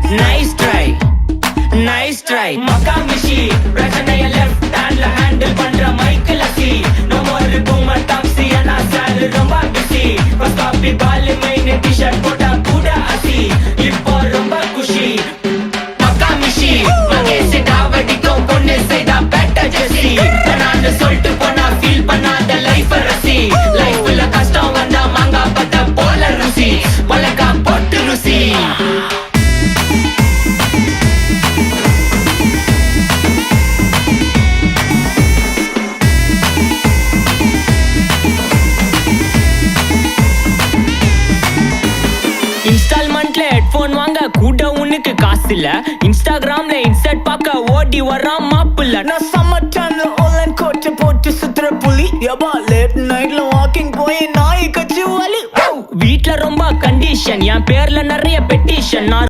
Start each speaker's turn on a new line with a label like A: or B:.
A: nice try, nice try. Makamishi, பிரச்சனைய left handல handle பண்ற Michael அசி. No more boomer taxi, ஆனா சார் ரொம்ப busy. First copy ball main t-shirt போட்டா கூட அசி. இப்போ ரொம்ப குஷி. Makamishi, மகேஷ் டாவடிக்கும் பொண்ணு செய்தா better ஜெசி. நான் சொல்லிட்டு போனா feel பண்ணாத life ரசி. லைஃப்ல கஷ்டம் வந்தா மாங்கா பத்த போல ருசி. மலக்கா போட்டு ருசி. இன்ஸ்டால்மெண்ட்ல ஹெட்போன் வாங்க கூட உனக்கு காசு இல்ல. இன்ஸ்டாகிராம்ல இன்ஸ்டன்ட் பார்க்க ஓடி வரான் மாப்பிள்ள.
B: நான் சம்மர் டைம்ல ஆன்லைன் கோட்டை போட்டு சுத்துற புலி. யபா லேட் நைட்ல வாக்கிங் போய் நாய் கச்சி வலி.
A: வீட்ல ரொம்ப கண்டிஷன், என் பேர்ல நிறைய பெட்டிஷன். நான்